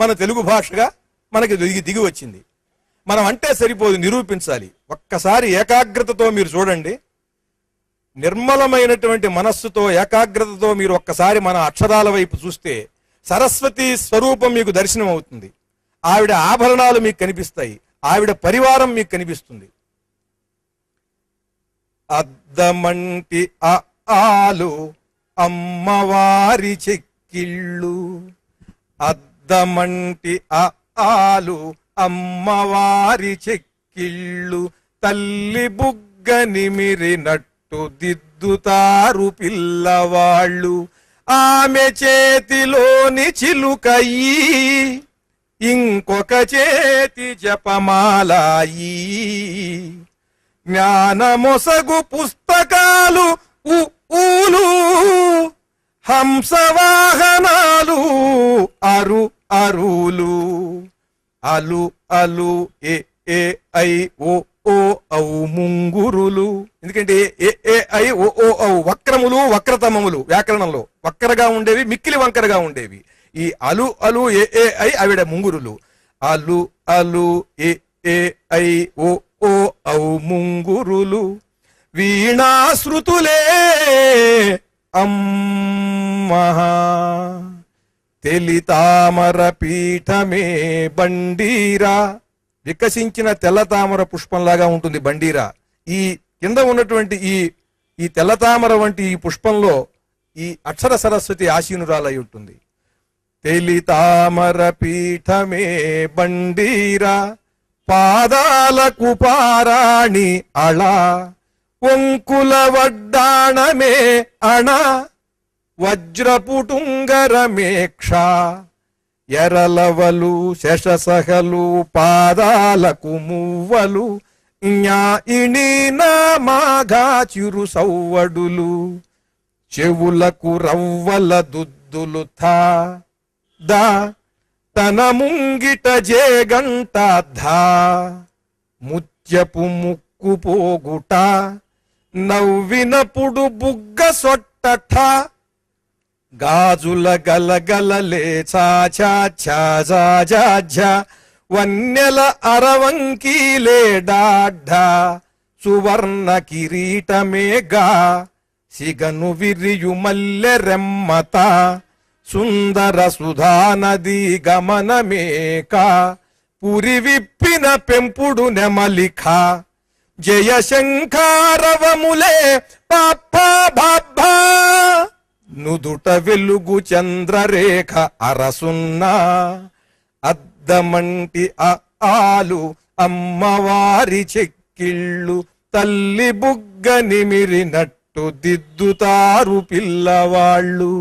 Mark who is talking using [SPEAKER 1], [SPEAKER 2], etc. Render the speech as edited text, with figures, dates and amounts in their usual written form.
[SPEAKER 1] మన తెలుగు భాషగా మనకి దిగి వచ్చింది. మనం అంటే సరిపోదు, నిరూపించాలి. ఒక్కసారి ఏకాగ్రతతో మీరు చూడండి, నిర్మలమైనటువంటి మనస్సుతో ఏకాగ్రతతో మీరు ఒక్కసారి మన అక్షరాల వైపు చూస్తే సరస్వతి స్వరూపం మీకు దర్శనం అవుతుంది. ఆవిడ ఆభరణాలు మీకు కనిపిస్తాయి, ఆవిడ పరివారం మీకు కనిపిస్తుంది. అద్దమంటి ఆలు అమ్మవారి చెక్కిళ్ళు, అద్దమంటి ఆలు అమ్మవారి చెక్కిళ్ళు, తల్లి బుగ్గ నిమిరినట్టు దిద్దుతారు పిల్లవాళ్ళు. ఆమె చేతిలోని చిలుకయి, ఇంకొక చేతి జపమాలాయి, జ్ఞానమొసగు పుస్తకాలు ఊలు, హంసవాహనాలు అరు అరులు. అలు అలు ఏ ఏ ఐ ఓ ఓ ఔ ముంగురులు. ఎందుకంటే ఏ ఏ ఐ ఓ ఓ ఔ వక్రములు వక్రతమములు వ్యాకరణంలో వక్రగా ఉండేవి, మిక్కిలి వంకరగా ఉండేవి. ఈ అలు అలు ఏ ఏ ఐ ఆవిడ ముంగురులు. అలు అలు ఏ ఏ ఐ ఓ ఓ ఔ ముంగురులు, వీణాశ్రుతులే అమ్మహా. తెలితామర పీఠమే బండీరా, వికసించిన తెల్లతామర పుష్పంలాగా ఉంటుంది బండీరా. ఈ కింద ఉన్నటువంటి ఈ తెల్లతామర వంటి ఈ పుష్పంలో ఈ అక్షర సరస్వతి ఆసీనురాలై ఉంటుంది. తెలితామర పీఠమే బండీరా, పాదాలకు పారాణి అళ, ఒంకుల వడ్డాణమే అణ, వజ్రపుటుంగరమేక్ష, ఎరలవలు శశసహలు పాదాలకు మువ్వలు, జ్ఞాయిణి నామాగా చిరు సవ్వడులు, చెవులకు రవ్వల దుద్దులు థా దా, తన ముంగిట జేగంట ధా, ముత్యపు ముక్కు పోగుట, నవ్వినప్పుడు బుగ్గ సొట్టఠ, గాజుల గలగలలే చాచాఛ, వన్నెల అరవంకీలే డాఢ, సువర్ణ కిరీటమేగా, సిగను విరియు మల్లె రెమ్మత, సుందర సుధానది గమనమేక, పురి విప్పిన పెంపుడు నెమలిఖ, జయశంఖారవములే పాప్పా బాబ్బా, నుదుట వెలుగు చంద్రరేఖ అరసున్నా, అద్దమంటి ఆలు అమ్మవారి చెక్కిళ్ళు, తల్లి బుగ్గ నిమిరినట్టు దిద్దుతారు పిల్లవాళ్ళు.